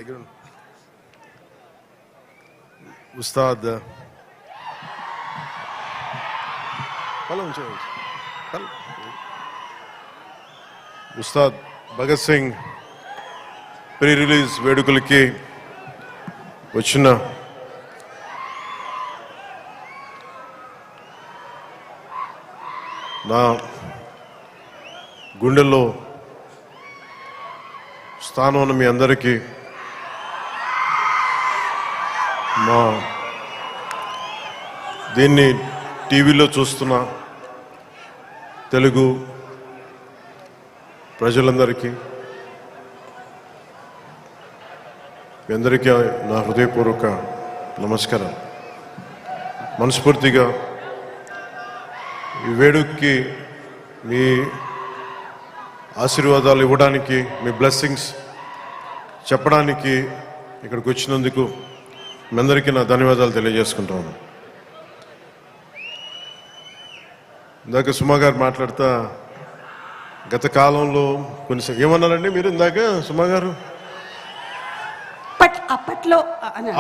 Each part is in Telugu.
దగ్గర ఉస్తాద్ ఉస్తాద్ భగత్ సింగ్ ప్రీ రిలీజ్ వేడుకలకి వచ్చిన నా గుండెల్లో స్థానం ఉన్న మీ అందరికీ మా దీన్ని టీవీలో చూస్తున్న తెలుగు ప్రజలందరికీ మీ అందరికీ నా హృదయపూర్వక నమస్కారం. మనస్ఫూర్తిగా ఈ వేడుకకి మీ ఆశీర్వాదాలు ఇవ్వడానికి, మీ బ్లెస్సింగ్స్ చెప్పడానికి ఇక్కడికి వచ్చినందుకు మీ అందరికీ నా ధన్యవాదాలు తెలియజేసుకుంటాను. ఇందాక సుమా గారు మాట్లాడుతా గత కాలంలో కొన్ని ఏమన్నారండి మీరు ఇందాక సుమా గారు?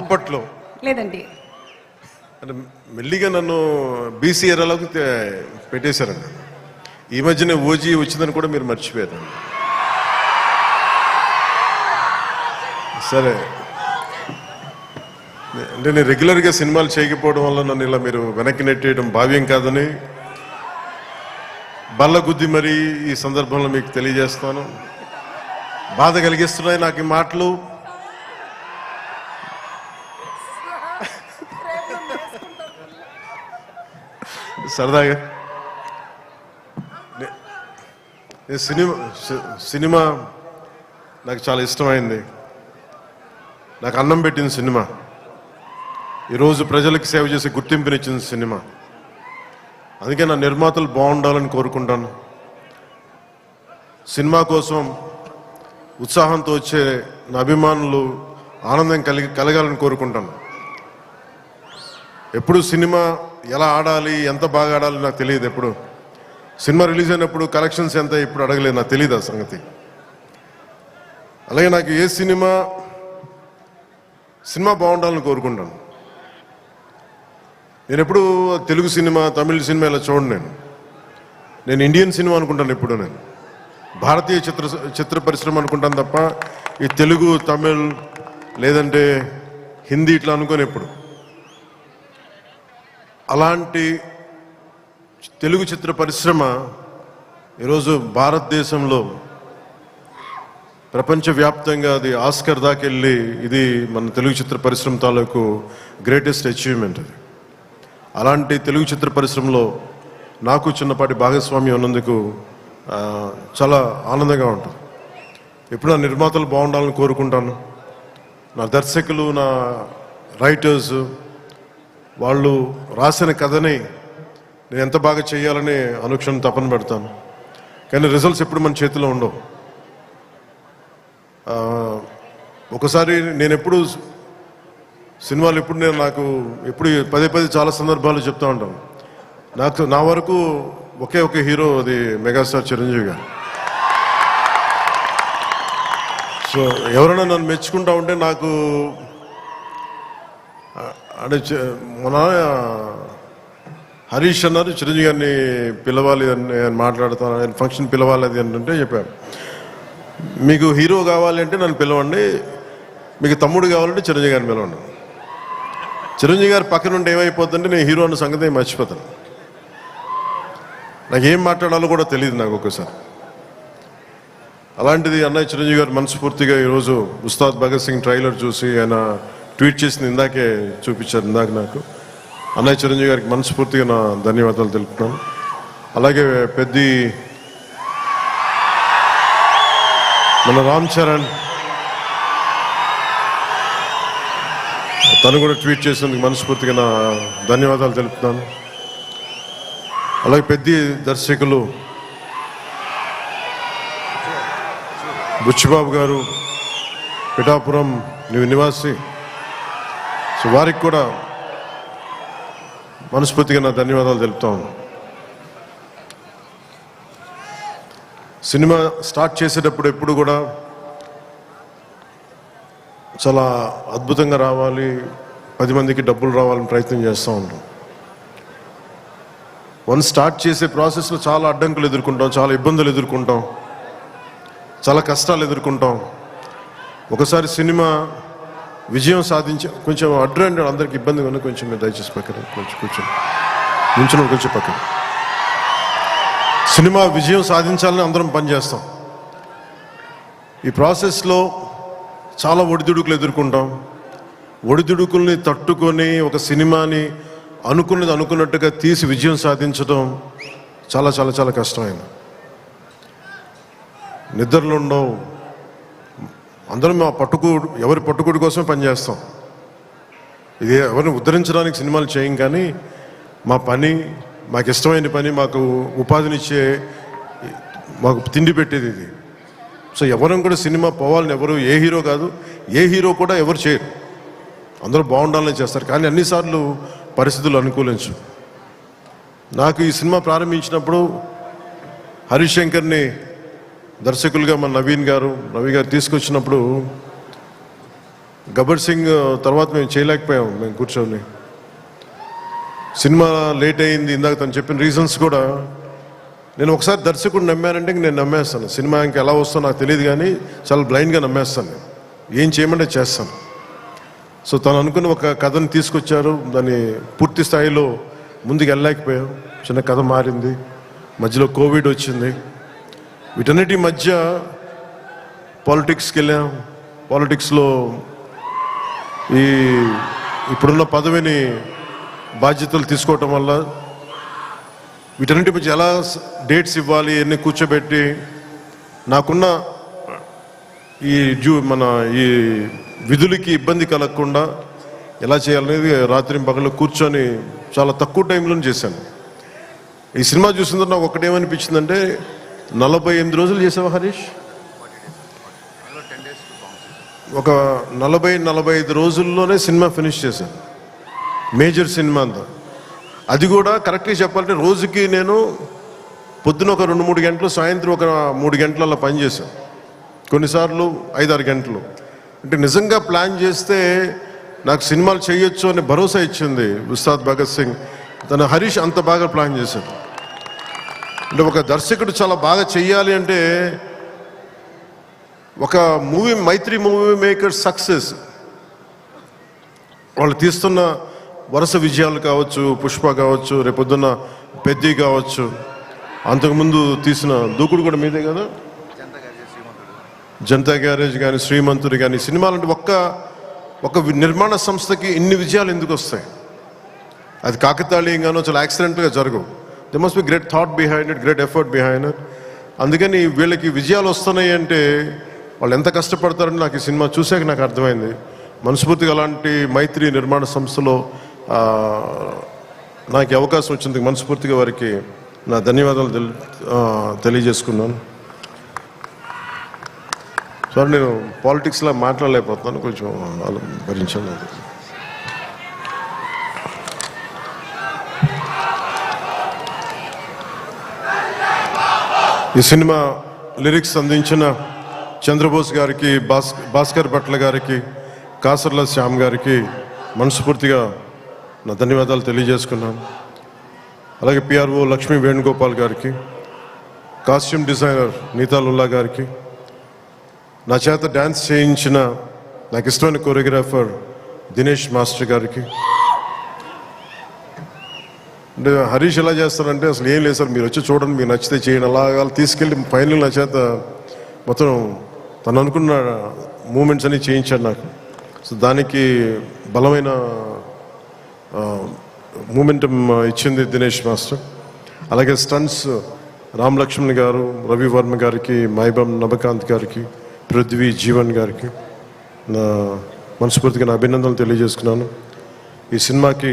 అప్పట్లో లేదండి, అంటే మెల్లిగా నన్ను బీసీ ఎరాలోకి పెట్టేశారండి. ఈ మధ్యనే ఓజీ వచ్చిందని కూడా మీరు మర్చిపోయారు. సరే, అంటే నేను రెగ్యులర్గా సినిమాలు చేయకపోవడం వల్ల నన్ను ఇలా మీరు వెనక్కి నెట్టేయడం భావ్యం కాదని బల్ల గుద్ది మరీ ఈ సందర్భంలో మీకు తెలియజేస్తాను. బాధ కలిగిస్తున్నాయి నాకు ఈ మాటలు. సరదాగా సినిమా నాకు చాలా ఇష్టమైంది. నాకు అన్నం పెట్టిన సినిమా, ఈరోజు ప్రజలకు సేవ చేసే గుర్తింపునిచ్చిన సినిమా. అందుకే నా నిర్మాతలు బాగుండాలని కోరుకుంటాను. సినిమా కోసం ఉత్సాహంతో వచ్చే నా అభిమానులు ఆనందం కలగాలని కోరుకుంటాను. ఎప్పుడు సినిమా ఎలా ఆడాలి, ఎంత బాగా ఆడాలి నాకు తెలియదు. ఎప్పుడు సినిమా రిలీజ్ అయినప్పుడు కలెక్షన్స్ ఎంత ఇప్పుడు అడగలేదు, నాకు తెలియదు ఆ సంగతి. అలాగే నాకు ఏ సినిమా బాగుండాలని కోరుకుంటాను. నేను ఎప్పుడు తెలుగు సినిమా, తమిళ సినిమా ఇలా చూడండి. నేను ఇండియన్ సినిమా అనుకుంటాను. ఎప్పుడు నేను భారతీయ చిత్ర పరిశ్రమ అనుకుంటాను తప్ప ఈ తెలుగు, తమిళ్ లేదంటే హిందీ ఇట్లా అనుకోని ఎప్పుడు. అలాంటి తెలుగు చిత్ర పరిశ్రమ ఈరోజు భారతదేశంలో ప్రపంచవ్యాప్తంగా అది ఆస్కర్ దాకెళ్ళి, ఇది మన తెలుగు చిత్ర పరిశ్రమ తాలూకు గ్రేటెస్ట్ అచీవ్మెంట్ అది. అలాంటి తెలుగు చిత్ర పరిశ్రమలో నాకు చిన్నపాటి భాగస్వామ్యం ఉన్నందుకు చాలా ఆనందంగా ఉంటుంది. ఎప్పుడు నా నిర్మాతలు బాగుండాలని కోరుకుంటాను. నా దర్శకులు, నా రైటర్స్, వాళ్ళు రాసిన కథని నేను ఎంత బాగా చేయాలని అనుక్షణం తపన పెడతాను. కానీ రిజల్ట్స్ ఎప్పుడు మన చేతిలో ఉండవు. ఒకసారి నేను ఎప్పుడు సినిమాలు నాకు పదే చాలా సందర్భాలు చెప్తూ ఉంటాను. నా వరకు ఒకే ఒక హీరో, అది మెగాస్టార్ చిరంజీవి గారు. సో ఎవరైనా నన్ను మెచ్చుకుంటా ఉంటే నాకు అంటే మన హరీష్ అన్నారు చిరంజీవి గారిని పిలవాలి అని నేను మాట్లాడతాను, ఆయన ఫంక్షన్ పిలవాలి అది అంటే చెప్పాను. మీకు హీరో కావాలి అంటే నన్ను పిలవండి, మీకు తమ్ముడు కావాలంటే చిరంజీవి గారిని పిలవండి. చిరంజీవి గారి పక్కన ఉంటే ఏమైపోతుందంటే నేను హీరో అన్న సంగతి మర్చిపోతాను. నాకేం మాట్లాడాలో కూడా తెలియదు నాకు ఒక్కసారి. అలాంటిది అన్నయ్య చిరంజీవి గారు మనస్ఫూర్తిగా ఈరోజు ఉస్తాద్ భగత్ సింగ్ ట్రైలర్ చూసి ఆయన ట్వీట్ చేసింది ఇందాకే చూపించారు. ఇందాక నాకు అన్నయ్య చిరంజీవి గారికి మనస్ఫూర్తిగా నా ధన్యవాదాలు తెలుపుతున్నాను. అలాగే మన రామ్ చరణ్, తను కూడా ట్వీట్ చేసినందుకు మనస్ఫూర్తిగా నా ధన్యవాదాలు తెలుపుతున్నాను. అలాగే దర్శకులు బుచ్చిబాబు గారు, పిఠాపురం నివాసి, సో వారికి కూడా మనస్ఫూర్తిగా నా ధన్యవాదాలు తెలుపుతాను. సినిమా స్టార్ట్ చేసేటప్పుడు ఎప్పుడు కూడా చాలా అద్భుతంగా రావాలి, 10 మందికి డబ్బులు రావాలని ప్రయత్నం చేస్తూ ఉంటాం. స్టార్ట్ చేసే ప్రాసెస్లో చాలా అడ్డంకులు ఎదుర్కొంటాం, చాలా ఇబ్బందులు ఎదుర్కొంటాం, చాలా కష్టాలు ఎదుర్కొంటాం. ఒకసారి సినిమా విజయం సాధించి కొంచెం అడ్డు అందరికి ఇబ్బందిగా ఉంది, కొంచెం మీరు దయచేసి పక్కన కొంచెం కూర్చొని కొంచెం పక్కన. సినిమా విజయం సాధించాలని అందరం పనిచేస్తాం. ఈ ప్రాసెస్లో చాలా ఒడిదుడుకులు ఎదుర్కొంటాం. ఒడిదుడుకుల్ని తట్టుకొని ఒక సినిమాని అనుకున్నట్టుగా తీసి విజయం సాధించడం చాలా చాలా చాలా కష్టమైంది. నిద్రలు ఉండవు. అందరం ఎవరి పట్టుకుడి కోసమే పనిచేస్తాం. ఇది ఎవరిని ఉద్ధరించడానికి సినిమాలు చేయం, కానీ మా పని, మాకు ఇష్టమైన పని, మాకు ఉపాధినిచ్చే, మాకు తిండి పెట్టేది ఇది. సో ఎవరం కూడా సినిమా పోవాలని ఎవరు, ఏ హీరో కాదు, ఏ హీరో కూడా ఎవరు చేయరు. అందరూ బాగుండాలని చేస్తారు, కానీ అన్నిసార్లు పరిస్థితులు అనుకూలించు. నాకు ఈ సినిమా ప్రారంభించినప్పుడు హరీష్ శంకర్ని దర్శకులుగా మన నవీ గారు తీసుకొచ్చినప్పుడు గబ్బర్ సింగ్ తర్వాత మేము చేయలేకపోయాం. మేము కూర్చొని సినిమా లేట్ అయింది. ఇందాక తను చెప్పిన రీజన్స్ కూడా నేను ఒకసారి దర్శకుడు నమ్మానంటే నేను నమ్మేస్తాను. సినిమా ఇంకా ఎలా వస్తుందో నాకు తెలియదు, కానీ చాలా బ్లైండ్గా నమ్మేస్తాను. ఏం చేయమంటే చేస్తాను. సో తను అనుకున్న ఒక కథను తీసుకొచ్చారు. దాన్ని పూర్తి స్థాయిలో ముందుకు వెళ్ళలేకపోయాం. చిన్న కథ మారింది, మధ్యలో కోవిడ్ వచ్చింది. వీటన్నిటి మధ్య పాలిటిక్స్కి వెళ్ళాం. పాలిటిక్స్లో ఇప్పుడున్న పదవిని బాధ్యతలు తీసుకోవటం వల్ల వీటన్నిటి మధ్య ఎలా డేట్స్ ఇవ్వాలి, ఎన్ని కూర్చోబెట్టి నాకున్న ఈ విధులకి ఇబ్బంది కలగకుండా ఎలా చేయాలనేది రాత్రి పగలు కూర్చొని చాలా తక్కువ టైంలో చేశాను. ఈ సినిమా చూసిన తర్వాత నాకు ఒకటేమనిపించిందంటే, 48 రోజులు చేసావా హరీష్? ఒక 40-45 రోజుల్లోనే సినిమా ఫినిష్ చేశాను, మేజర్ సినిమా అంతా. అది కూడా కరెక్ట్గా చెప్పాలంటే రోజుకి నేను పొద్దున ఒక 2-3 గంటలు, సాయంత్రం ఒక 3 గంటలు అలా పనిచేశాను. కొన్నిసార్లు 5-6 గంటలు. అంటే నిజంగా ప్లాన్ చేస్తే నాకు సినిమాలు చేయొచ్చు అని భరోసా ఇచ్చింది ఉస్తాద్ భగత్ సింగ్. తన హరీష్ అంత బాగా ప్లాన్ చేశాడు. అంటే ఒక దర్శకుడు చాలా బాగా చెయ్యాలి అంటే, ఒక మైత్రి మూవీ మేకర్ సక్సెస్, వాళ్ళు తీస్తున్న వరుస విజయాలు కావచ్చు, పుష్ప కావచ్చు, రేపొద్దున్న పెద్ది కావచ్చు, అంతకుముందు తీసిన దూకుడు కూడా మీదే కదా, జనతా గ్యారేజ్ కానీ, శ్రీమంతుడు కానీ, సినిమాలంటే ఒక నిర్మాణ సంస్థకి ఇన్ని విజయాలు ఎందుకు వస్తాయి? అది కాకతాళీయంగానో చాలా యాక్సిడెంట్గా జరగవు. They must be great thought behind it, great effort behind it. అందుకని వీళ్ళకి విజయాలు వస్తున్నాయి అంటే వాళ్ళు ఎంత కష్టపడతారని నాకు ఈ సినిమా చూసాక నాకు అర్థమైంది. మనస్ఫూర్తిగా అలాంటి మైత్రి నిర్మాణ సంస్థలో నాకు అవకాశం వచ్చింది. మనస్ఫూర్తిగా వారికి నా ధన్యవాదాలు తెలియజేసుకున్నాను. సార్, నేను పాలిటిక్స్లో మాట్లాడలేకపోతున్నాను, కొంచెం భరించాను. ఈ సినిమా లిరిక్స్ అందించిన చంద్రబోస్ గారికి, భాస్కర్ భట్ల గారికి, కాసర్ల శ్యామ్ గారికి మనస్ఫూర్తిగా నా ధన్యవాదాలు తెలియజేసుకున్నాను. అలాగే పిఆర్ఓ లక్ష్మీ వేణుగోపాల్ గారికి, కాస్ట్యూమ్ డిజైనర్ నీతాలుల్లా గారికి, నా చేత డ్యాన్స్ చేయించిన నాకు ఇష్టమైన కొరియోగ్రాఫర్ దినేష్ మాస్టర్ గారికి. అంటే హరీష్ ఎలా చేస్తారంటే అసలు ఏం లేదు సార్, మీరు వచ్చి చూడండి, మీరు నచ్చితే చేయండి, అలాగా తీసుకెళ్ళి ఫైనల్ నా చేత మొత్తం తను అనుకున్న మూమెంట్స్ అన్ని చేయించాడు నాకు. సో దానికి బలమైన మూమెంటం ఇచ్చింది దినేష్ మాస్టర్. అలాగే స్టంట్స్ రామ్ లక్ష్మణ్ గారు, రవి వర్మ గారికి, మైబమ్ నబకాంత్ గారికి, పృథ్వీ జీవన్ గారికి నా మనస్ఫూర్తిగా నా అభినందనలు తెలియజేసుకున్నాను. ఈ సినిమాకి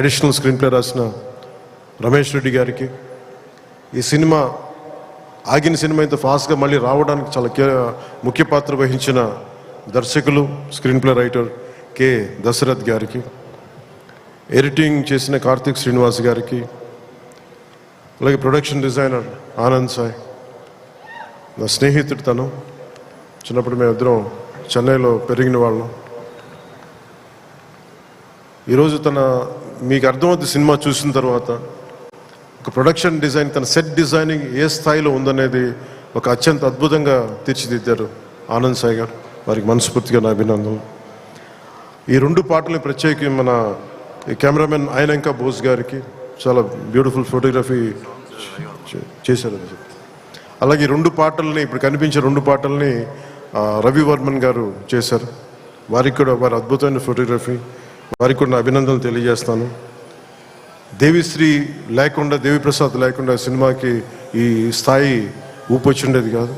అడిషనల్ స్క్రీన్ ప్లే రాసిన రమేష్ రెడ్డి గారికి, ఈ సినిమా ఆగిన సినిమా ఇంత ఫాస్ట్గా మళ్ళీ రావడానికి చాలా ముఖ్య పాత్ర వహించిన దర్శకులు, screen play writer K Dashrath గారికి, ఎడిటింగ్ చేసిన కార్తిక్ శ్రీనివాస్ గారికి, అలాగే ప్రొడక్షన్ డిజైనర్ ఆనంద్ సాయ్, నా స్నేహితుడు. తను చిన్నప్పుడు మేమిద్దరం చెన్నైలో పెరిగిన వాళ్ళం. ఈరోజు మీకు అర్థమవుతుంది సినిమా చూసిన తర్వాత ఒక ప్రొడక్షన్ డిజైన్, తన సెట్ డిజైనింగ్ ఏ స్థాయిలో ఉందనేది ఒక అత్యంత అద్భుతంగా తీర్చిదిద్దారు ఆనంద్ సాయి గారు. వారికి మనస్ఫూర్తిగా నా అభినందనలు. ఈ 2 పాటల్ని ప్రత్యేకి మన కెమెరామెన్ ఆయనంక బోస్ గారికి చాలా బ్యూటిఫుల్ ఫోటోగ్రఫీ చేశారు. అలాగే 2 పాటల్ని, ఇప్పుడు కనిపించే 2 పాటల్ని రవి వర్మన్ గారు చేశారు. వారికి కూడా వారి అద్భుతమైన ఫోటోగ్రఫీ, వారికి కూడా నా అభినందనలు తెలియజేస్తాను. దేవిశ్రీ లేకుండా, దేవిప్రసాద్ లేకుండా సినిమాకి ఈ స్థాయి ఊపొచ్చుండేది కాదు.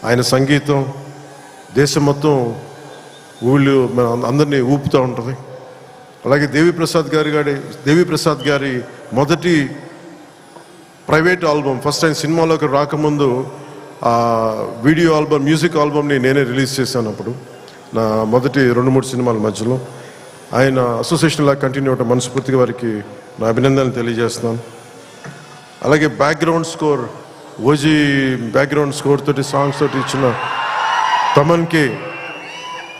ఆయన సంగీతం దేశం మొత్తం అందరినీ ఊపుతూ ఉంటుంది. అలాగే దేవిప్రసాద్ గారి మొదటి ప్రైవేట్ ఆల్బమ్, ఫస్ట్ టైం సినిమాలోకి రాకముందు వీడియో ఆల్బమ్, మ్యూజిక్ ఆల్బమ్ని నేనే రిలీజ్ చేశాను. అప్పుడు నా మొదటి 2-3 సినిమాల మధ్యలో ఆయన అసోసియేషన్ లాగా కంటిన్యూ అవడం మనస్ఫూర్తిగా వారికి నా అభినందనలు తెలియజేస్తున్నాను. అలాగే background score, OG background score తోటి, సాంగ్స్ తోటి ఇచ్చిన తమన్కి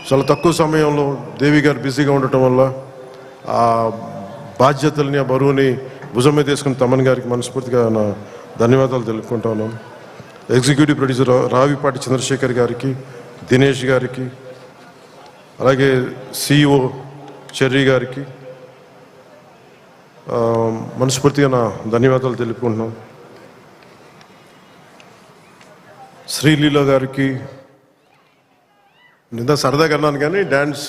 చాలా తక్కువ సమయంలో దేవి గారు బిజీగా ఉండటం వల్ల ఆ బాధ్యతల్ని, ఆ బరువుని భుజం మీద తీసుకుని తమన్ గారికి మనస్ఫూర్తిగా నా ధన్యవాదాలు తెలుపుకుంటా ఉన్నాను. ఎగ్జిక్యూటివ్ ప్రొడ్యూసర్ రావిపాటి చంద్రశేఖర్ గారికి, దినేష్ గారికి, అలాగే CEO చెర్రీ గారికి మనస్ఫూర్తిగా నా ధన్యవాదాలు తెలుపుకుంటున్నాను. శ్రీలీల గారికి నిన్న సరదాగా అన్నాను, కానీ డ్యాన్స్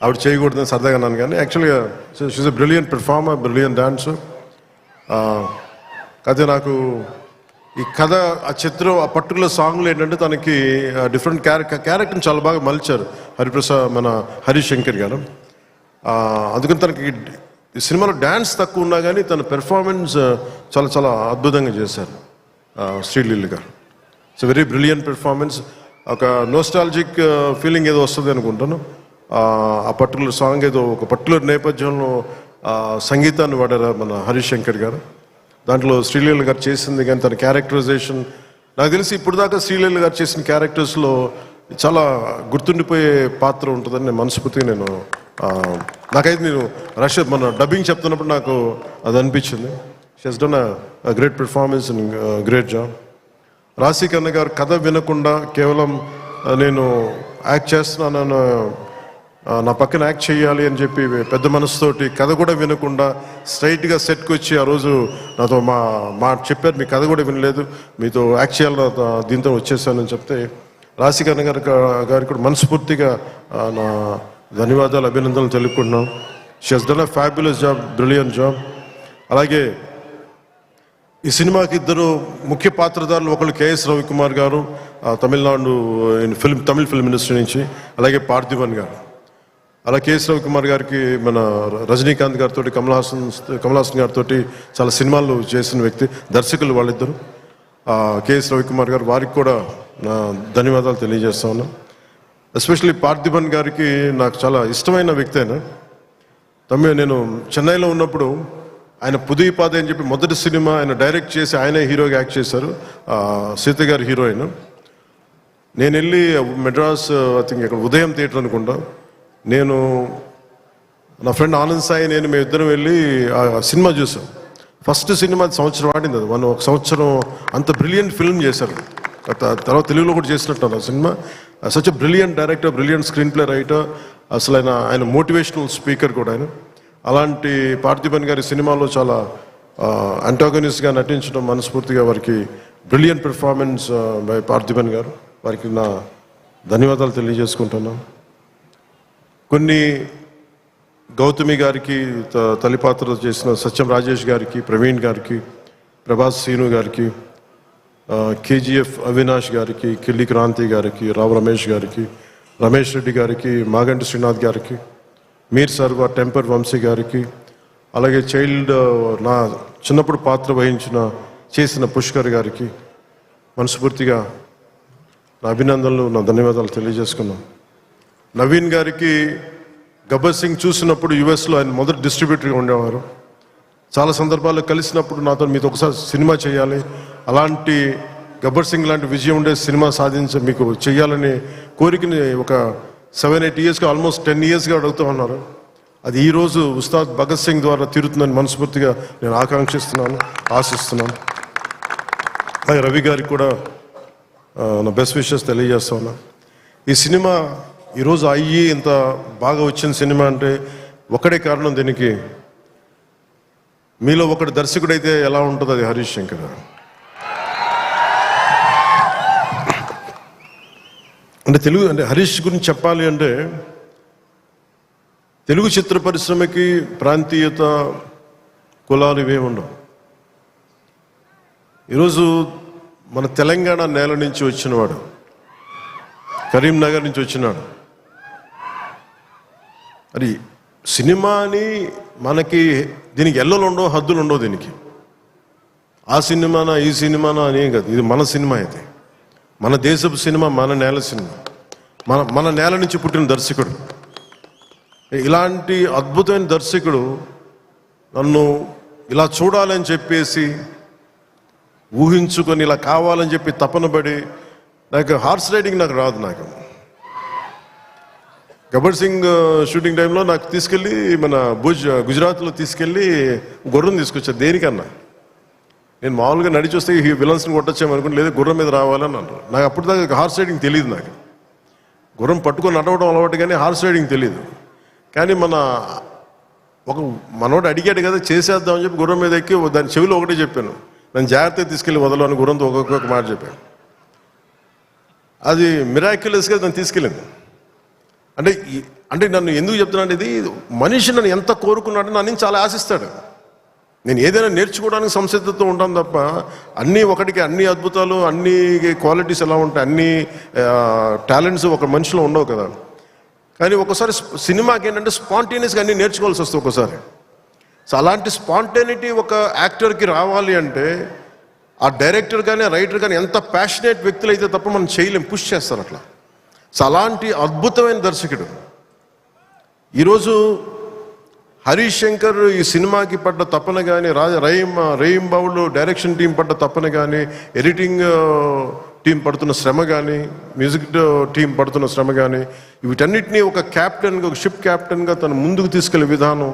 ఆవిడ చేయకూడదని సరదాగా అన్నాను, కానీ యాక్చువల్గా she's a brilliant performer, brilliant dancer. అయితే నాకు ఈ కథ, ఆ చిత్రం, ఆ పర్టికులర్ సాంగ్లో ఏంటంటే తనకి డిఫరెంట్ క్యారెక్టర్ని చాలా బాగా మలిచారు మన హరీష్ శంకర్ గారు. అందుకని తనకి ఈ సినిమాలో డ్యాన్స్ తక్కువ ఉన్నా కానీ తన పెర్ఫార్మెన్స్ చాలా చాలా అద్భుతంగా చేశారు శ్రీలీల గారు. It's very brilliant performance. ఒక నోస్టాలజిక్ ఫీలింగ్ ఏదో వస్తుంది అనుకుంటాను. ఆ పర్టికులర్ సాంగ్ ఏదో ఒక పర్టికులర్ నేపథ్యంలో సంగీతాన్ని వాడారు మన హరీష్ శంకర్ గారు. దాంట్లో శ్రీలీల గారు చేసింది కానీ తన క్యారెక్టరైజేషన్, నాకు తెలిసి ఇప్పుడు దాకా శ్రీలీల గారు చేసిన క్యారెక్టర్స్లో చాలా గుర్తుండిపోయే పాత్ర ఉంటుందని నేను మనస్ఫూర్తిగా నాకైతే మన డబ్బింగ్ చెప్తున్నప్పుడు నాకు అది అనిపించింది. She has done a great performance and great job. రాశి కన్న గారు కథ వినకుండా కేవలం నేను యాక్ట్ చేస్తున్నాను, నా పక్కన యాక్ట్ చేయాలి అని చెప్పి పెద్ద మనసుతోటి కథ కూడా వినకుండా స్ట్రైట్గా సెట్కి వచ్చి ఆ రోజు నాతో మా చెప్పారు, మీ కథ కూడా వినలేదు, మీతో యాక్ట్ చేయాలి, దీంతో వచ్చేసానని చెప్తే రాశి కన్న గారికి కూడా మనస్ఫూర్తిగా నా ధన్యవాదాలు, అభినందనలు తెలుపుకుంటున్నాం. She has done a fabulous job, brilliant job. అలాగే ఈ సినిమాకి 2 ముఖ్య పాత్రధారులు, ఒకళ్ళు కేఎస్ రవికుమార్ గారు తమిళనాడు తమిళ ఫిల్మ్ ఇండస్ట్రీ నుంచి, అలాగే పార్థివన్ గారు. అలా కేఎస్ రవికుమార్ గారికి మన రజనీకాంత్ గారితో, కమల్ హాసన్ గారితో చాలా సినిమాలు చేసిన వ్యక్తి, దర్శకులు వాళ్ళిద్దరు. కేఎస్ రవికుమార్ గారు, వారికి కూడా నా ధన్యవాదాలు తెలియజేస్తా ఉన్నాను. ఎస్పెషల్లీ పార్థివన్ గారికి నాకు చాలా ఇష్టమైన వ్యక్తి. నేను చెన్నైలో ఉన్నప్పుడు ఆయన పుదుయిపాదే అని చెప్పి మొదటి సినిమా ఆయన డైరెక్ట్ చేసి ఆయనే హీరోగా యాక్ట్ చేశారు, సీత గారి హీరోయిన్. నేను వెళ్ళి మెడ్రాస్, ఐ థింక్ ఇక్కడ ఉదయం థియేటర్ అనుకుంటా, నేను నా ఫ్రెండ్ ఆనంద్ సాయి మేమిద్దరం వెళ్ళి ఆ సినిమా చూసాం. ఫస్ట్ సినిమా సంవత్సరం ఆడింది, అది ఒక సంవత్సరం అంత బ్రిలియంట్ ఫిల్మ్ చేశారు. తర్వాత తెలుగులో కూడా చేసినట్టు ఆ cinema. Such a brilliant director, brilliant screen play writer, అసలు ఆయన మోటివేషనల్ స్పీకర్ కూడా ఆయన. అలాంటి పార్థిబన్ గారి సినిమాలో చాలా అంటాగనిస్ట్గా నటించడం మనస్ఫూర్తిగా వారికి బ్రిలియంట్ పెర్ఫార్మెన్స్ బై పార్థిబన్ గారు, వారికి నా ధన్యవాదాలు తెలియజేసుకుంటున్నాను. కొన్ని గౌతమి గారికి తల్లిపాత్ర చేసిన సత్యం రాజేష్ గారికి, ప్రవీణ్ గారికి, ప్రభాస్ సీను గారికి, KGF అవినాష్ గారికి, కిల్లి క్రాంతి గారికి, రావు రమేష్ గారికి, రమేష్ రెడ్డి గారికి, మాగంటి శ్రీనాథ్ గారికి, మీర్ సర్వ, టెంపర్ వంశీ గారికి, అలాగే నా చిన్నప్పుడు పాత్ర చేసిన పుష్కర్ గారికి మనస్ఫూర్తిగా నా అభినందనలు, నా ధన్యవాదాలు తెలియజేసుకున్నాను. నవీన్ గారికి గబ్బర్ సింగ్ చూసినప్పుడు US లో ఆయన మొదటి డిస్ట్రిబ్యూటర్గా ఉండేవారు. చాలా సందర్భాల్లో కలిసినప్పుడు మీతో ఒకసారి సినిమా చేయాలి, అలాంటి గబ్బర్ సింగ్ లాంటి విజయం ఉండే సినిమా మీకు చేయాలని కోరికని ఒక 7-8 ఇయర్స్గా ఆల్మోస్ట్ 10 ఇయర్స్గా అడుగుతూ ఉన్నారు. అది ఈరోజు ఉస్తాద్ భగత్ సింగ్ ద్వారా తీరుతుందని మనస్ఫూర్తిగా నేను ఆకాంక్షిస్తున్నాను, ఆశిస్తున్నాను. అలాగే రవి గారికి కూడా నా బెస్ట్ విషెస్ తెలియజేస్తా ఉన్నా. ఈ సినిమా ఈరోజు అయ్యి ఇంత బాగా వచ్చిన సినిమా అంటే ఒకటే కారణం. దీనికి మీలో ఒకటి దర్శకుడైతే ఎలా ఉంటుందో అది హరీష్ శంకర్. అంటే హరీష్ గురించి చెప్పాలి అంటే తెలుగు చిత్ర పరిశ్రమకి ప్రాంతీయత, కులాలు ఇవేమి ఉండవు. ఈరోజు మన తెలంగాణ నేల నుంచి వచ్చినవాడు, కరీంనగర్ నుంచి వచ్చినాడు. అది సినిమాని మనకి దీనికి ఎల్లలు ఉండవు, హద్దులు ఉండవు. దీనికి ఆ సినిమానా ఈ సినిమానా అనేం కాదు. ఇది మన సినిమా, ఇది మన దేశపు సినిమా, మన నేల సినిమా, మన నేల నుంచి పుట్టిన దర్శకుడు. ఇలాంటి అద్భుతమైన దర్శకుడు నన్ను ఇలా చూడాలని చెప్పేసి ఊహించుకొని ఇలా కావాలని చెప్పి తపన పడి, నాకు హార్స్ రైడింగ్ నాకు రాదు. నాకు గబ్బర్ సింగ్ షూటింగ్ టైంలో నాకు తీసుకెళ్ళి మన గుజరాత్లో తీసుకెళ్ళి గుర్రం తీసుకొచ్చారు. దేనికన్నా నేను మామూలుగా నడిచి వస్తే ఈ విలన్స్ని కొట్టొచ్చామనుకుని, లేదా గుర్రం మీద రావాలని అంటారు. నాకు అప్పుడు దాకా హార్స్ రైడింగ్ తెలియదు. నాకు గుర్రం పట్టుకొని నడవడం అలవాటు, కానీ హార్స్ రైడింగ్ తెలియదు. కానీ మనోడు అడిగాడు కదా, చేసేద్దామని చెప్పి గుర్రం మీద ఎక్కి దాని చెవిలో ఒకటే చెప్పాను, నన్ను జాగ్రత్తగా తీసుకెళ్ళి వదలు అని గుర్రంతో ఒక్కొక్క మాట చెప్పాను. అది మిరాక్యులస్గా నన్ను తీసుకెళ్ళింది. అంటే నన్ను ఎందుకు చెప్తున్నాను, ఇది మనిషి నన్ను ఎంత కోరుకున్నాడో నన్ను చాలా ఆశిస్తాడు. నేను ఏదైనా నేర్చుకోవడానికి సంసిద్ధతో ఉంటాను తప్ప అన్నీ ఒకటికి అన్ని అద్భుతాలు, అన్ని క్వాలిటీస్ ఎలా ఉంటాయి, అన్ని టాలెంట్స్ ఒక మనిషిలో ఉండవు కదా. కానీ ఒకసారి సినిమాకి ఏంటంటే స్పాంటేనియస్గా అన్నీ నేర్చుకోవాల్సి వస్తుంది ఒక్కోసారి. సో అలాంటి స్పాంటేనిటీ ఒక యాక్టర్కి రావాలి అంటే ఆ డైరెక్టర్ కానీ రైటర్ కానీ ఎంత ప్యాషనేట్ వ్యక్తులు అయితే తప్ప మనం చేయలేం, పుష్ చేస్తారు అట్లా. సో అలాంటి అద్భుతమైన దర్శకుడు ఈరోజు హరీష్ శంకర్ ఈ సినిమాకి పడ్డ తపన కానీ, రహీం బాబులు డైరెక్షన్ టీం పడ్డ తపన కానీ, ఎడిటింగ్ టీం పడుతున్న శ్రమ కానీ, మ్యూజిక్ టీం పడుతున్న శ్రమ కానీ, వీటన్నిటినీ ఒక క్యాప్టెన్గా, ఒక షిప్ క్యాప్టెన్గా తను ముందుకు తీసుకెళ్లే విధానం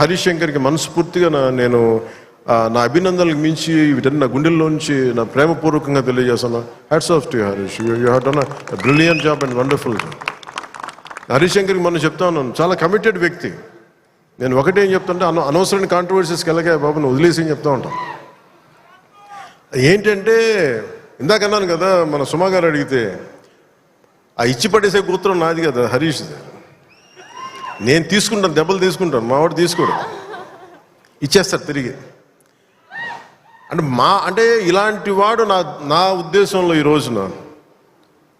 హరీష్ శంకర్కి మనస్ఫూర్తిగా నేను నా అభినందనలకు మించి వీటన్ని నా గుండెల్లోంచి నా ప్రేమపూర్వకంగా తెలియజేస్తాను. Hats off to Harish, you have done a brilliant job and wonderful job. Harish శంకర్కి మనం చెప్తా ఉన్నాను, చాలా కమిటెడ్ వ్యక్తి. నేను ఒకటేం చెప్తుంటే అనవసరమైన కాంట్రవర్సీస్కి వెళ్ళగా బాబు నువ్వు వదిలేసి అని చెప్తా ఉంటాను. ఏంటంటే ఇందాక అన్నాను కదా, మన సుమా గారు అడిగితే ఆ ఇచ్చి పడేసే గుర్తురం నాది కదా హరీష్. నేను తీసుకుంటాను, దెబ్బలు తీసుకుంటాను, మా వాడు తీసుకోడు, ఇచ్చేస్తాడు తిరిగి. అంటే ఇలాంటి వాడు నా ఉద్దేశంలో ఈ రోజున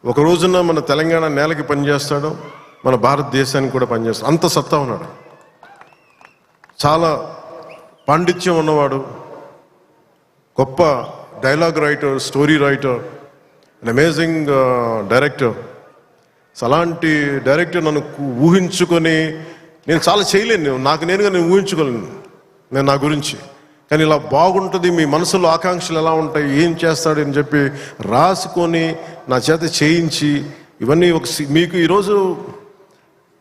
ఒక రోజున మన తెలంగాణ నేలకి పనిచేస్తాడు, మన భారతదేశానికి కూడా పనిచేస్తాడు. అంత సత్తా ఉన్నాడు, చాలా పాండిత్యం ఉన్నవాడు, గొప్ప dialogue writer, story writer, and amazing director. అలాంటి డైరెక్టర్ నన్ను ఊహించుకొని నేను చాలా చేయలేను, నాకు నేనుగా నేను ఊహించుకోలేను నేను నా గురించి. కానీ ఇలా బాగుంటుంది, మీ మనసులో ఆకాంక్షలు ఎలా ఉంటాయి, ఏం చేస్తాడు అని చెప్పి రాసుకొని నా చేత చేయించి ఇవన్నీ మీకు ఈరోజు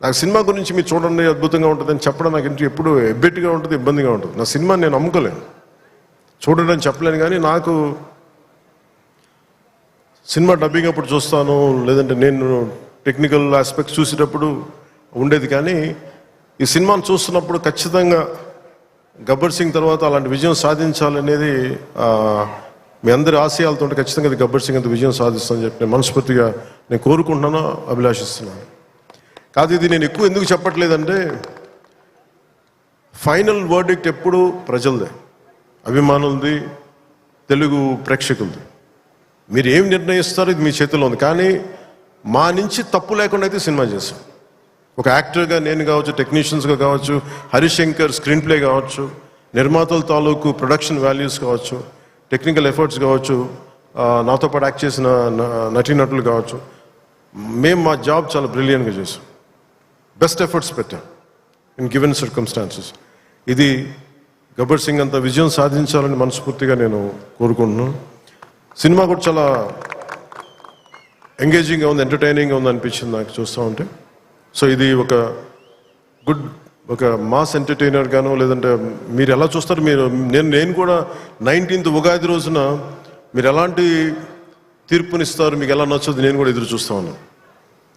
నాకు సినిమా గురించి మీరు చూడండి అద్భుతంగా ఉంటుందని చెప్పడం నాకు ఇంటి ఎప్పుడు ఎబ్బెట్టుగా ఉంటుంది, ఇబ్బందిగా ఉంటుంది. నా సినిమా నేను నమ్ముకోలేను, చూడడం చెప్పలేను. కానీ నాకు సినిమా డబ్బింగ్ అప్పుడు చూస్తాను, లేదంటే నేను టెక్నికల్ ఆస్పెక్ట్స్ చూసేటప్పుడు ఉండేది. కానీ ఈ సినిమాను చూస్తున్నప్పుడు ఖచ్చితంగా గబ్బర్ సింగ్ తర్వాత అలాంటి విజయం సాధించాలనేది మీ అందరి ఆశయాలతో ఖచ్చితంగా అది గబ్బర్ సింగ్ అంత విజయం సాధిస్తానని చెప్పి నేను మనస్ఫూర్తిగా నేను కోరుకుంటున్నాను, అభిలాషిస్తున్నాను. కాదు ఇది నేను ఎక్కువ ఎందుకు చెప్పట్లేదంటే ఫైనల్ వర్డిక్ట్ ఎప్పుడు ప్రజలదే, అభిమానులది, తెలుగు ప్రేక్షకులది. మీరు ఏం నిర్ణయిస్తారో ఇది మీ చేతిలో ఉంది. కానీ మా నుంచి తప్పు లేకుండా అయితే సినిమా చేస్తాం. ఒక యాక్టర్గా నేను కావచ్చు, టెక్నీషియన్స్గా కావచ్చు, హరీష్ శంకర్ స్క్రీన్ ప్లే కావచ్చు, నిర్మాతల తాలూకు ప్రొడక్షన్ వాల్యూస్ కావచ్చు, టెక్నికల్ ఎఫర్ట్స్ కావచ్చు, నాతో పాటు యాక్ట్ చేసిన నటీనటులు కావచ్చు, మేము మా జాబ్ చాలా బ్రిలియంట్గా చేసాం, బెస్ట్ ఎఫర్ట్స్ పెట్టాం ఇన్ గివెన్ సర్కమ్స్టాన్సెస్. ఇది గబ్బర్ సింగ్ అంత విజయం సాధించాలని మనస్ఫూర్తిగా నేను కోరుకుంటున్నాను. సినిమా కూడా చాలా ఎంగేజింగ్గా ఉంది, ఎంటర్టైనింగ్గా ఉంది అనిపించింది నాకు చూస్తూ ఉంటే. సో ఇది ఒక మాస్ ఎంటర్టైనర్ గాను, లేదంటే మీరు ఎలా చూస్తారు, నేను కూడా 19th ఉగాది రోజున మీరు ఎలాంటి తీర్పునిస్తారు, మీకు ఎలా నచ్చదు నేను కూడా ఎదురు చూస్తూ ఉన్నాను.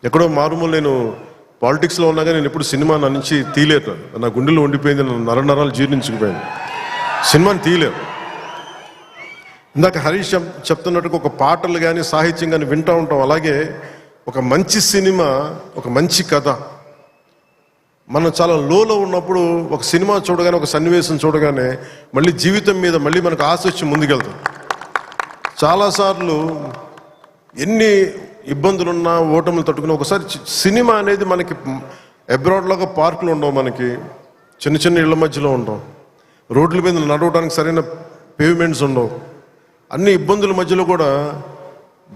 ఎక్కడో మారుమూల నేను పాలిటిక్స్లో ఉన్నా కానీ నేను ఎప్పుడు సినిమా నా నుంచి తీయలేదు. నా గుండెలో ఉండిపోయింది, నరాలు జీర్ణించుకుపోయింది, సినిమాని తీయలేవు. ఇందాక హరీష్ చెప్తున్నట్టుగా ఒక పాటలు కానీ సాహిత్యం కానీ వింటూ ఉంటాం. అలాగే ఒక మంచి సినిమా, ఒక మంచి కథ, మనం చాలా లోలో ఉన్నప్పుడు ఒక సినిమా చూడగానే, ఒక సన్నివేశం చూడగానే మళ్ళీ జీవితం మీద మళ్ళీ మనకు ఆశ వచ్చి ముందుకెళ్తాం. చాలాసార్లు ఎన్ని ఇబ్బందులున్నా, ఓటములు తట్టుకున్నా, ఒకసారి సినిమా అనేది మనకి అబ్రాడ్లాగా పార్కులు ఉండవు, మనకి చిన్న చిన్న ఇళ్ల మధ్యలో ఉండవు, రోడ్ల మీద నడవడానికి సరైన పేవ్మెంట్స్ ఉండవు. అన్ని ఇబ్బందుల మధ్యలో కూడా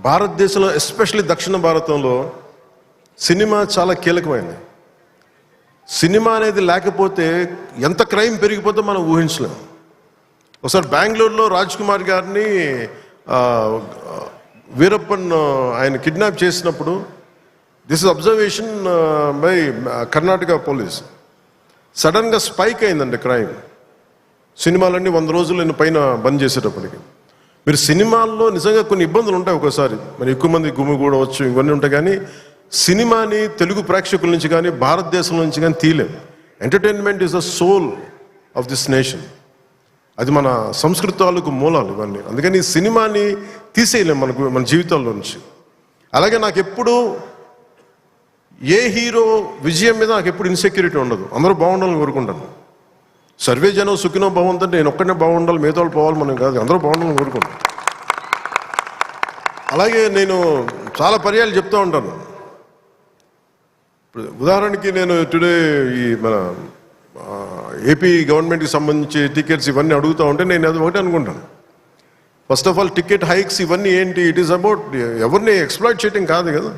భారతదేశంలో, ఎస్పెషల్లీ దక్షిణ భారతంలో సినిమా చాలా కీలకమైంది. సినిమా అనేది లేకపోతే ఎంత క్రైమ్ పెరిగిపోతే మనం ఊహించలేము. ఒకసారి బెంగళూరులో రాజ్ కుమార్ గారిని వీరప్పన్ ఆయన కిడ్నాప్ చేసినప్పుడు, this is observation by Karnataka police, సడన్గా స్పైక్ అయిందండి క్రైమ్. సినిమాలన్నీ 100 రోజులు పైన బంద్ చేసేటప్పటికి. మీరు సినిమాల్లో నిజంగా కొన్ని ఇబ్బందులు ఉంటాయి, ఒకసారి మరి ఎక్కువ మంది గుమిగూడవచ్చు, ఇవన్నీ ఉంటాయి. కానీ సినిమాని తెలుగు ప్రేక్షకుల నుంచి కానీ, భారతదేశం నుంచి కానీ తీయలేం. Entertainment is the soul of this nation. అది మన సంస్కృతాలకు మూలాలు ఇవన్నీ. అందుకని ఈ సినిమాని తీసేయలేం మన జీవితాల్లో నుంచి. అలాగే నాకు ఎప్పుడు ఏ హీరో విజయం మీద నాకు ఎప్పుడు ఇన్సెక్యూరిటీ ఉండదు. అందరూ బాగుండాలని కోరుకుంటాను. సర్వే జనం సుఖినో బాగుందంటే నేను ఒక్కనే బాగుండాలి, మిగతా వాళ్ళు పోవాలి మనం కాదు, అందరూ బాగుండాలని కోరుకుంటాను. అలాగే నేను చాలా పర్యాలు చెప్తూ ఉంటాను. ఉదాహరణకి నేను టుడే ఈ మన ఏపీ గవర్నమెంట్కి సంబంధించి టికెట్స్ ఇవన్నీ అడుగుతూ ఉంటే నేను అది ఒకటి అనుకుంటాను. First of all ticket hikes ఇవన్నీ ఏంటి, ఇట్ ఈస్ అబౌట్ ఎవరిని ఎక్స్ప్లాయిట్ చేయడం కాదు కదా.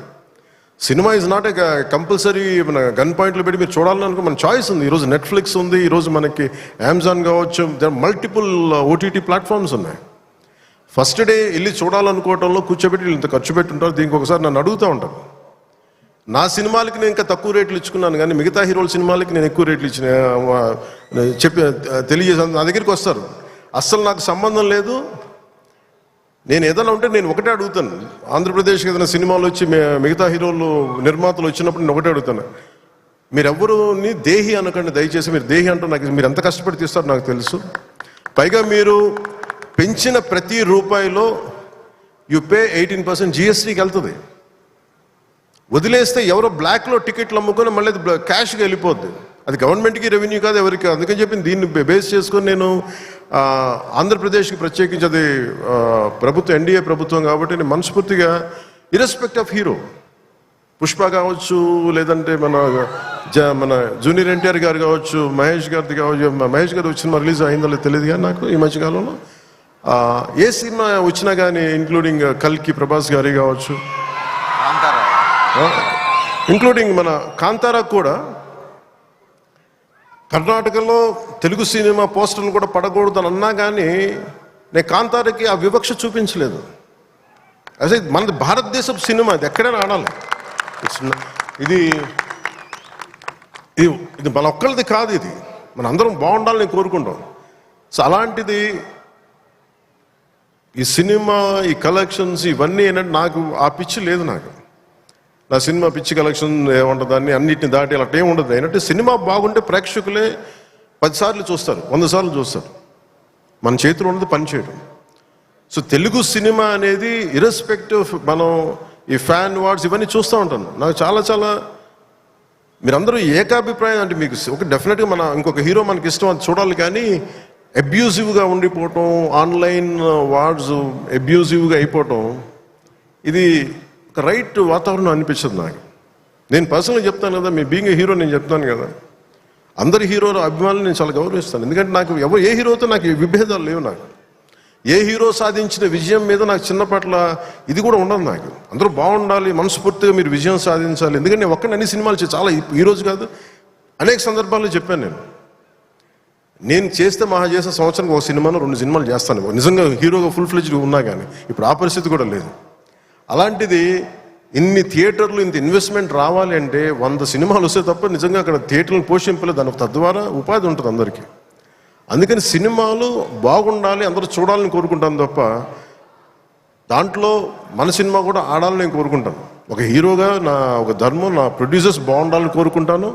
Cinema is not a compulsory మన గన్ పాయింట్లు పెట్టి మీరు చూడాలనుకో మన చాయిస్ ఉంది. ఈరోజు నెట్ఫ్లిక్స్ ఉంది, ఈరోజు మనకి అమెజాన్ కావచ్చు, మల్టిపుల్ ఓటీటీ ప్లాట్ఫామ్స్ ఉన్నాయి. ఫస్ట్ డే వెళ్ళి చూడాలనుకోవటంలో కూర్చోబెట్టి ఇంత ఖర్చు పెట్టుంటారు. దీనికి ఒకసారి నన్ను అడుగుతూ ఉంటాను. నా సినిమాలకి నేను ఇంకా తక్కువ రేట్లు ఇచ్చుకున్నాను, కానీ మిగతా హీరోల సినిమాలకి నేను ఎక్కువ రేట్లు ఇచ్చిన తెలియజేసాను. నా దగ్గరికి వస్తారు, అస్సలు నాకు సంబంధం లేదు, నేను ఏదైనా ఉంటే నేను ఒకటే అడుగుతాను. ఆంధ్రప్రదేశ్కి ఏదైనా సినిమాలు వచ్చి మిగతా హీరోలు నిర్మాతలు వచ్చినప్పుడు నేను ఒకటే అడుగుతాను, మీరెవ్వరుని దేహి అనకండి దయచేసి. మీరు దేహి అంటూ నాకు మీరు ఎంత కష్టపడి తీస్తారో నాకు తెలుసు. పైగా మీరు పెంచిన ప్రతి రూపాయిలో యు పే 18% జిఎస్టీకి వెళ్తుంది. వదిలేస్తే ఎవరో బ్లాక్లో టికెట్లు అమ్ముకొని మళ్ళీ అది క్యాష్గా వెళ్ళిపోద్ది. అది గవర్నమెంట్కి రెవెన్యూ కాదు, ఎవరికి కాదు. అందుకని చెప్పి దీన్ని బేస్ చేసుకొని నేను ఆంధ్రప్రదేశ్కి ప్రత్యేకించి, అది ప్రభుత్వం ఎన్డీఏ ప్రభుత్వం కాబట్టి నేను మనస్ఫూర్తిగా ఇర్రెస్పెక్ట్ ఆఫ్ హీరో, పుష్ప కావచ్చు, లేదంటే మన జూనియర్ ఎన్టీఆర్ గారు కావచ్చు, మహేష్ గారిది కావచ్చు. మహేష్ గారు వచ్చిన రిలీజ్ అయిందో లేదు తెలియదు కానీ నాకు ఈ మధ్యకాలంలో ఏ సినిమా వచ్చినా కానీ, ఇంక్లూడింగ్ కల్కి ప్రభాస్ గారి కావచ్చు, ఇంక్లూడింగ్ మన కాంతారా కూడా, కర్ణాటకలో తెలుగు సినిమా పోస్టర్లు కూడా పడకూడదు అని అన్నా కానీ నేను కాంతారాకి ఆ వివక్ష చూపించలేదు. అదే మనది భారతదేశపు సినిమా, ఇది ఎక్కడైనా ఆడాలి. ఇది ఇది మన ఒక్కరిది కాదు, ఇది మన అందరం బాగుండాలని కోరుకుంటాం. సో అలాంటిది ఈ సినిమా, ఈ కలెక్షన్స్ ఇవన్నీ ఏంటంటే నాకు ఆ పిచ్చి లేదు. నాకు నా సినిమా పిచ్చి కలెక్షన్ ఏముంటుంది, దాన్ని అన్నిటిని దాటి అలా ఏమి ఉండదు. ఏంటంటే సినిమా బాగుంటే ప్రేక్షకులే 10 సార్లు చూస్తారు, 100 సార్లు చూస్తారు. మన చేతిలో ఉన్నది పని చేయడం. సో తెలుగు సినిమా అనేది ఇర్రెస్పెక్టివ్, మనం ఈ ఫ్యాన్ వార్డ్స్ ఇవన్నీ చూస్తూ ఉంటాను. నాకు చాలా మీరందరూ ఏకాభిప్రాయం అంటే మీకు ఒక డెఫినెట్గా ఇంకొక హీరో మనకి ఇష్టం, అది చూడాలి. కానీ అబ్యూజివ్గా ఉండిపోవటం, ఆన్లైన్ వార్డ్స్ అబ్యూజివ్గా అయిపోవటం, ఇది ఒక రైట్ వాతావరణం అనిపించదు నాకు. నేను పర్సనల్గా చెప్తాను కదా, మీ బీయింగ్ ఏ హీరో నేను చెప్తాను కదా, అందరి హీరోల అభిమానులు నేను చాలా గౌరవిస్తాను. ఎందుకంటే నాకు ఏ హీరోతో నాకు విభేదాలు లేవు. నాకు ఏ హీరో సాధించిన విజయం మీద నాకు చిన్నపట్ల ఇది కూడా ఉండదు. నాకు అందరూ బాగుండాలి, మనస్ఫూర్తిగా మీరు విజయం సాధించాలి. ఎందుకంటే నేను ఒక్కడిని అన్ని సినిమాలు చాలా ఈరోజు కాదు, అనేక సందర్భాల్లో చెప్పాను. నేను చేస్తే మహా చేసే సంవత్సరానికి ఒక సినిమాను 2 సినిమాలు చేస్తాను నిజంగా హీరోగా ఫుల్ ఫ్లెడ్జ్డ్ ఉన్నా కానీ ఇప్పుడు ఆ పరిస్థితి కూడా లేదు. అలాంటిది ఇన్ని థియేటర్లు ఇంత ఇన్వెస్ట్మెంట్ రావాలి అంటే 100 సినిమాలు వస్తే తప్ప నిజంగా అక్కడ థియేటర్లు పోషింపలేదు, దానికి తద్వారా ఉపాధి ఉంటుంది అందరికీ. అందుకని సినిమాలు బాగుండాలి, అందరూ చూడాలని కోరుకుంటాను తప్ప దాంట్లో మన సినిమా కూడా ఆడాలని నేను కోరుకుంటాను. ఒక హీరోగా నా ఒక ధర్మం, నా ప్రొడ్యూసర్స్ బాగుండాలని కోరుకుంటాను.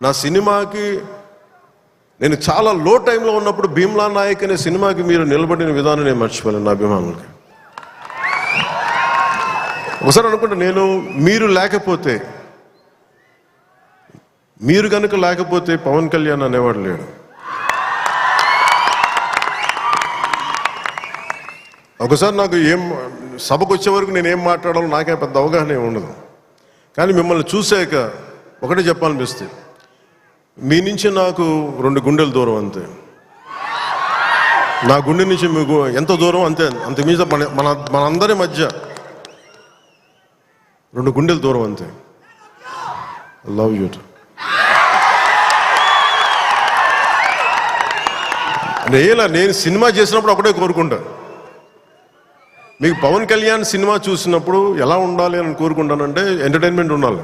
నా సినిమాకి నేను చాలా లో టైంలో ఉన్నప్పుడు భీమ్లా నాయక్ అనే సినిమాకి మీరు నిలబడిన విధానం నేను మర్చిపోలేను. నా అభిమానులకి ఒకసారి అనుకుంటా, మీరు లేకపోతే, మీరు కనుక లేకపోతే పవన్ కళ్యాణ్ అనేవాడు లేడు. ఒకసారి నాకు సభకు వచ్చే వరకు నేనేం మాట్లాడాలో నాకే పెద్ద అవగాహన ఉండదు. కానీ మిమ్మల్ని చూసాక ఒకటే చెప్పాలనిపిస్తే, మీ నుంచి నాకు 2 గుండెల దూరం అంతే. నా గుండె నుంచి మీకు ఎంత దూరం అంతే, అంతకుమించ మనందరి మధ్య 2 గుండెల దూరం అంతే. Love you. నేను సినిమా చేసినప్పుడు ఒకటే కోరుకుంటా, మీకు పవన్ కళ్యాణ్ సినిమా చూసినప్పుడు ఎలా ఉండాలి అని కోరుకుంటానంటే ఎంటర్టైన్మెంట్ ఉండాలి.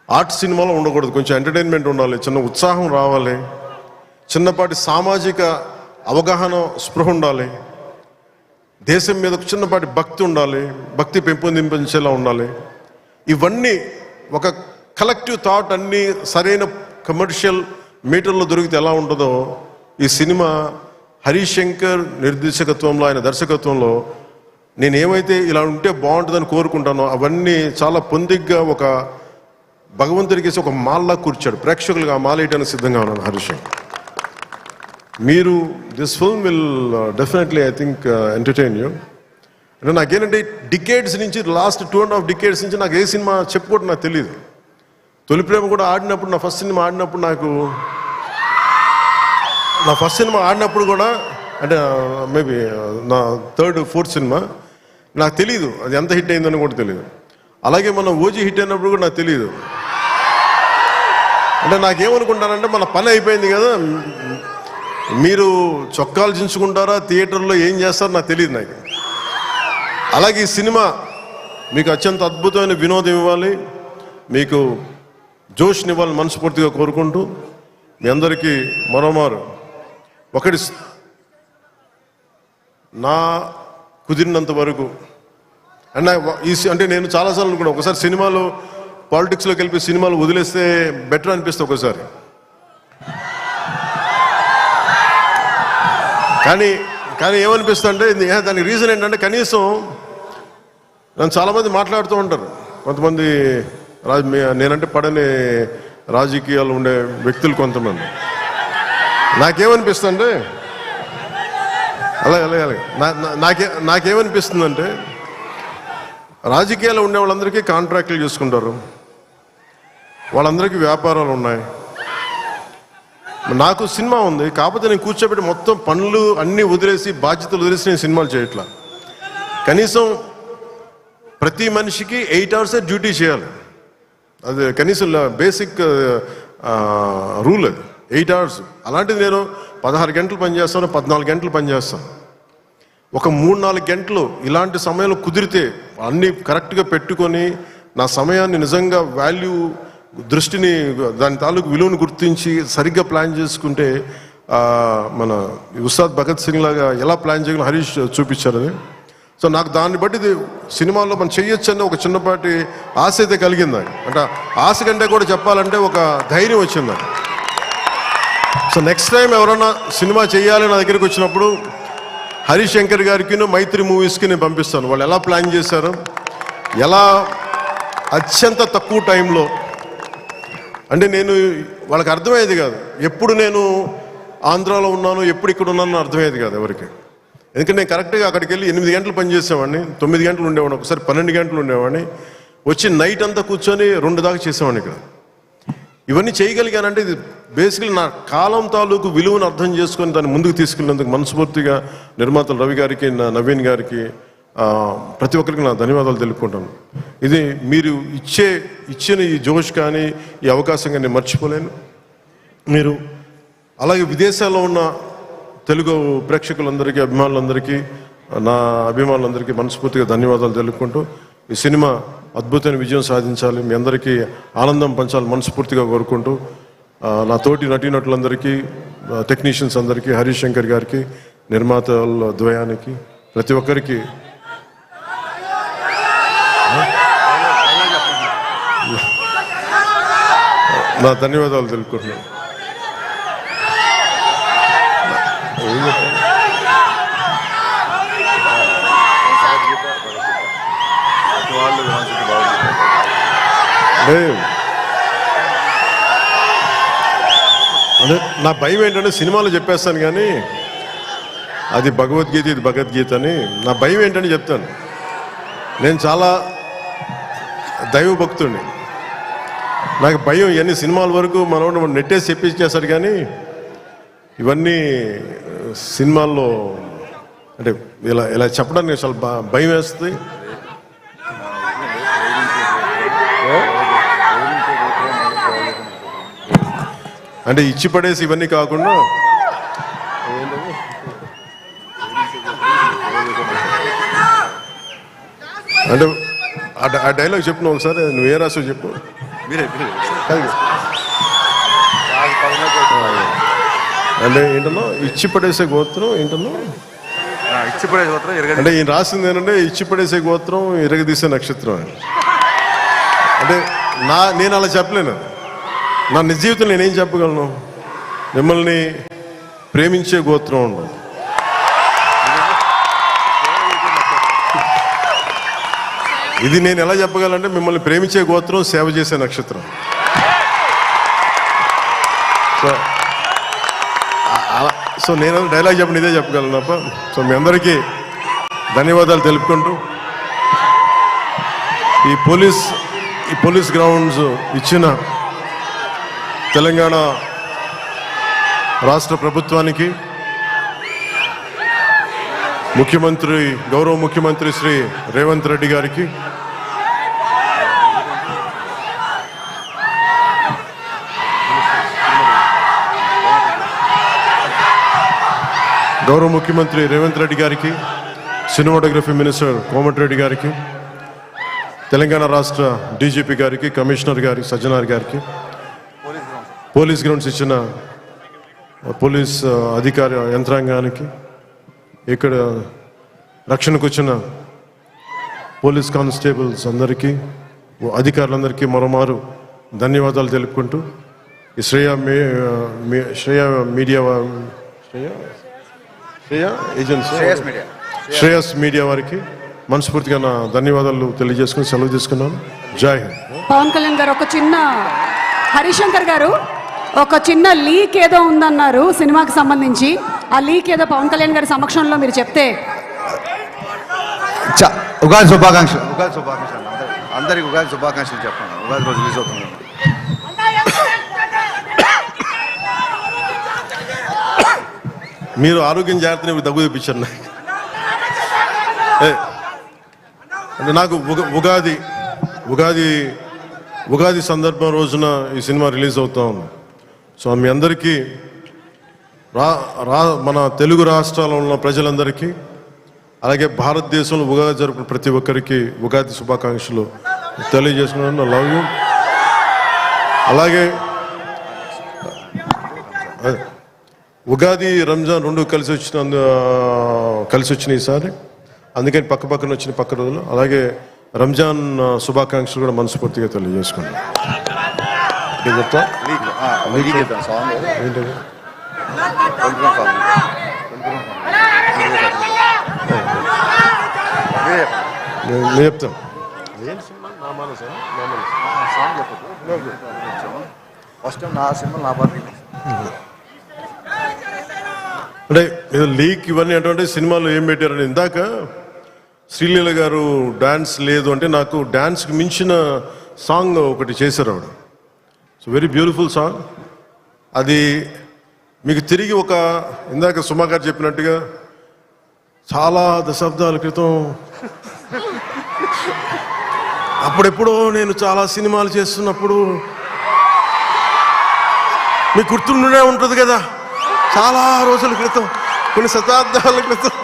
ఆర్ట్ సినిమాలో ఉండకూడదు, కొంచెం ఎంటర్టైన్మెంట్ ఉండాలి, చిన్న ఉత్సాహం రావాలి, చిన్నపాటి సామాజిక అవగాహన స్పృహ ఉండాలి, దేశం మీద చిన్నపాటి భక్తి ఉండాలి, భక్తి పెంపొందించేలా ఉండాలి. ఇవన్నీ ఒక కలెక్టివ్ థాట్ అన్నీ సరైన కమర్షియల్ మీటర్లో దొరికితే ఎలా ఉంటుందో ఈ సినిమా హరీష్ శంకర్ నిర్దేశకత్వంలో, ఆయన దర్శకత్వంలో నేను ఏమైతే ఇలా ఉంటే బాగుంటుందని కోరుకుంటానో అవన్నీ చాలా పొందిగ్గా ఒక భగవంతుడికి ఒక మాల్లా కూర్చాడు. ప్రేక్షకులుగా ఆ మాల వేయడానికి సిద్ధంగా ఉన్నాను హరీష్ శంకర్. మీరు this film will definitely I think entertain you. అంటే నాకేంటంటే డికేడ్స్ నుంచి, లాస్ట్ 2.5 డికేడ్స్ నుంచి నాకు ఏ సినిమా చెప్పుకోవడం నాకు తెలియదు. తొలి ప్రేమ కూడా ఆడినప్పుడు, నా ఫస్ట్ సినిమా ఆడినప్పుడు కూడా, అంటే మేబీ నా 3rd, 4th సినిమా, నాకు తెలియదు అది ఎంత హిట్ అయిందని కూడా తెలియదు. అలాగే మనం ఓజీ హిట్ అయినప్పుడు కూడా నాకు తెలియదు. అంటే నాకేమనుకుంటానంటే మన పని అయిపోయింది కదా, మీరు చొక్కాలు చించుకుంటారా, థియేటర్లో ఏం చేస్తారో నాకు తెలియదు. నాకు అలాగే ఈ సినిమా మీకు అత్యంత అద్భుతమైన వినోదం ఇవ్వాలి, మీకు జోష్నివ్వాలని మనస్ఫూర్తిగా కోరుకుంటూ మీ అందరికీ మరోమారు ఒకటి, నా కుదిరినంత వరకు అంటే నేను చాలాసార్లు అనుకున్నాను, ఒకసారి సినిమాలో పాలిటిక్స్లోకి వెళ్ళి సినిమాలు వదిలేస్తే బెటర్ అనిపిస్తుంది ఒకసారి. కానీ ఏమనిపిస్తుంది అంటే దానికి రీజన్ ఏంటంటే, కనీసం నన్ను చాలామంది మాట్లాడుతూ ఉంటారు, కొంతమంది నేనంటే పడని రాజకీయాలు ఉండే వ్యక్తులు కొంతమంది. నాకేమనిపిస్తుందంటే అలాగే నాకేమనిపిస్తుందంటే, రాజకీయాలు ఉండే వాళ్ళందరికీ కాంట్రాక్టులు చేసుకుంటారు, వాళ్ళందరికీ వ్యాపారాలు ఉన్నాయి. నాకు సినిమా ఉంది, కాకపోతే నేను కూర్చోబెట్టి మొత్తం పనులు అన్నీ వదిలేసి, బాధ్యతలు వదిలేసి నేను సినిమాలు చేయట్లా. కనీసం ప్రతి మనిషికి 8 hours డ్యూటీ చేయాలి, అది కనీసం బేసిక్ రూల్, అది 8 hours. అలాంటిది నేను 16 గంటలు పనిచేస్తాను, 14 గంటలు పనిచేస్తాను. ఒక 3-4 గంటలు ఇలాంటి సమయంలో కుదిరితే అన్నీ కరెక్ట్గా పెట్టుకొని, నా సమయాన్ని నిజంగా వాల్యూ దృష్టిని, దాని తాలూకు విలువను గుర్తించి సరిగ్గా ప్లాన్ చేసుకుంటే, మన ఉస్తాద్ భగత్ సింగ్ లాగా ఎలా ప్లాన్ చేయగల హరీష్ చూపించారు అది. సో నాకు దాన్ని బట్టి సినిమాలో మనం చేయొచ్చని ఒక చిన్నపాటి ఆశ అయితే కలిగింది. అంటే ఆశ కంటే కూడా చెప్పాలంటే ఒక ధైర్యం వచ్చింది. సో నెక్స్ట్ టైం ఎవరైనా సినిమా చేయాలి నా దగ్గరికి వచ్చినప్పుడు హరీష్ శంకర్ గారికి, మైత్రి మూవీస్కి నేను పంపిస్తాను. వాళ్ళు ఎలా ప్లాన్ చేశారు, ఎలా అత్యంత తక్కువ టైంలో, అంటే నేను వాళ్ళకి అర్థమయ్యేది కాదు. ఎప్పుడు నేను ఆంధ్రాలో ఉన్నాను, ఎప్పుడు ఇక్కడ ఉన్నాను అర్థమయ్యేది కాదు ఎవరికి. ఎందుకంటే నేను కరెక్ట్గా అక్కడికి వెళ్ళి 8 గంటలు పనిచేసేవాడిని, 9 గంటలు ఉండేవాడిని, ఒకసారి 12 గంటలు ఉండేవాడిని, వచ్చి నైట్ అంతా కూర్చొని 2 దాకా చేసేవాడిని ఇక్కడ. ఇవన్నీ చేయగలిగానంటే ఇది బేసికలీ నా కాలం తాలూకు విలువను అర్థం చేసుకొని దాన్ని ముందుకు తీసుకెళ్ళినందుకు మనస్ఫూర్తిగా నిర్మాతలు రవి గారికి, నవీన్ గారికి, ప్రతి ఒక్కరికి నా ధన్యవాదాలు తెలుపుకుంటాను. ఇది మీరు ఇచ్చిన ఈ జోష్ కానీ, ఈ అవకాశం కానీ నేను మర్చిపోలేను. మీరు అలాగే విదేశాల్లో ఉన్న తెలుగు ప్రేక్షకులందరికీ, అభిమానులందరికీ, నా అభిమానులందరికీ మనస్ఫూర్తిగా ధన్యవాదాలు తెలుపుకుంటూ ఈ సినిమా అద్భుతమైన విజయం సాధించాలి, మీ అందరికీ ఆనందం పంచాలి మనస్ఫూర్తిగా కోరుకుంటూ నా తోటి నటీనటులందరికీ, టెక్నీషియన్స్ అందరికీ, హరీష్ శంకర్ గారికి, నిర్మాతల ద్వయానికి, ప్రతి ఒక్కరికి నా ధన్యవాదాలు తెలుపుకుంటున్నాను. అదే నా భయం ఏంటంటే సినిమాలో చెప్పేస్తాను కానీ అది భగవద్గీత, ఇది భగవద్గీత అని. నా భయం ఏంటని చెప్తాను. నేను చాలా దైవభక్తుడిని. నాకు భయం ఇవన్నీ సినిమాల వరకు మనోడు నెట్టేసి చెప్పించేస్తాడు కానీ ఇవన్నీ సినిమాల్లో అంటే ఇలా ఇలా చెప్పడానికి చాలా భయం వేస్తుంది. అంటే ఇచ్చి పడేసి ఇవన్నీ కాకుండా అంటే ఆ డైలాగ్ చెప్పిన ఒకసారి, నువ్వు ఏ రాసో చెప్పు. అంటే ఏంటన్నా ఇచ్చి పడేసే గోత్రం ఏంటన్నా, ఇచ్చి పడే గోత్రం అంటే ఈయన రాసింది ఏంటంటే ఇచ్చి పడేసే గోత్రం ఇరగదీసే నక్షత్రం అని. అంటే నేను అలా చెప్పలేను. నా నిజ జీవితంలో నేనేం చెప్పగలను? మిమ్మల్ని ప్రేమించే గోత్రం ఉండదు. ఇది నేను ఎలా చెప్పగలంటే మిమ్మల్ని ప్రేమించే గోత్రం, సేవ చేసే నక్షత్రం. సో నేను డైలాగ్ చెప్పండి ఇదే చెప్పగలను తప్ప. సో మీ అందరికీ ధన్యవాదాలు తెలుపుకుంటూ ఈ పోలీస్ గ్రౌండ్స్ ఇచ్చిన తెలంగాణ రాష్ట్ర ప్రభుత్వానికి, గౌరవ ముఖ్యమంత్రి శ్రీ రేవంత్ రెడ్డి గారికి, సినిమాటోగ్రఫీ మినిస్టర్ కోమటిరెడ్డి గారికి, తెలంగాణ రాష్ట్ర డీజీపీ గారికి, కమిషనర్ గారికి, సజ్జనార్ గారికి, పోలీస్ గ్రౌండ్స్ ఇచ్చిన పోలీస్ అధికార యంత్రాంగానికి, ఇక్కడ రక్షణకు వచ్చిన పోలీస్ కానిస్టేబుల్స్ అందరికీ, అధికారులందరికీ మరోమారు ధన్యవాదాలు తెలుపుకుంటూ ఈ శ్రేయస్ మీడియా వారికి మనస్ఫూర్తిగా నా ధన్యవాదాలు తెలియజేసుకుని సెలవు తీసుకున్నాను. జై హింద్. పవన్ కళ్యాణ్ గారు ఒక చిన్న, హరిశంకర్ గారు ఒక చిన్న లీక్ ఏదో ఉందన్నారు సినిమాకి సంబంధించి. ఆ లీక్ ఏదో పవన్ కళ్యాణ్ గారి సమక్షంలో మీరు చెప్తే. ఉగాది శుభాకాంక్షలు. అందరికి ఉగాది శుభాకాంక్షలు చెప్పండి. ఉగాది రోజు రిలీజ్ అవుతుంది. మీరు ఆరోగ్యం జాగ్రత్తని దగ్గు తెప్పించారు. అంటే నాకు ఉగాది సందర్భం రోజున ఈ సినిమా రిలీజ్ అవుతా ఉంది. సో మీ అందరికీ మన తెలుగు రాష్ట్రాల్లో ఉన్న ప్రజలందరికీ, అలాగే భారతదేశంలో ఉగాది జరుపుకున్న ప్రతి ఒక్కరికి ఉగాది శుభాకాంక్షలు తెలియజేస్తున్నాను. Love you. అలాగే ఉగాది, రంజాన్ రెండు కలిసి వచ్చినాయి ఈసారి. అందుకని పక్కన వచ్చిన పక్క రోజులు. అలాగే రంజాన్ శుభాకాంక్షలు కూడా మనస్ఫూర్తిగా తెలియజేసుకున్నాను. ఏంటది? నేను చెప్తాను. అంటే లీక్ ఇవన్నీ అంటే సినిమాలో ఏం పెట్టారని. ఇందాక శ్రీలీల గారు డాన్స్ లేదు అంటే నాకు డాన్స్కి మించిన సాంగ్ ఒకటి చేశారు ఆవిడ. So very beautiful song. అది మీకు తిరిగి ఇందాక సుమా గారు చెప్పినట్టుగా చాలా దశాబ్దాల క్రితం అప్పుడెప్పుడో నేను చాలా సినిమాలు చేస్తున్నప్పుడు మీకు గుర్తుండే ఉంటుంది కదా, చాలా రోజుల క్రితం, కొన్ని శతాబ్దాల క్రితం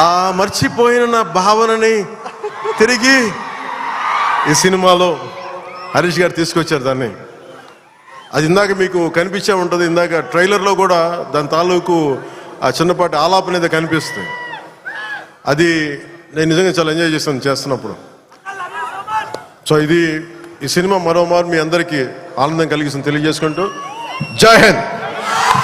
ఆ మర్చిపోయిన నా భావనని తిరిగి ఈ సినిమాలో హరీష్ గారు తీసుకొచ్చారు దాన్ని. అది ఇందాక మీకు కనిపించే ఉంటుంది, ఇందాక ట్రైలర్లో కూడా దాని తాలూకు ఆ చిన్నపాటి ఆలాపన అనేది కనిపిస్తుంది. అది నేను నిజంగా చాలా ఎంజాయ్ చేస్తున్నప్పుడు. సో ఇది ఈ సినిమా మరోమారు మీ అందరికీ ఆనందం కలిగిస్తుంది తెలియజేసుకుంటూ జై హింద్.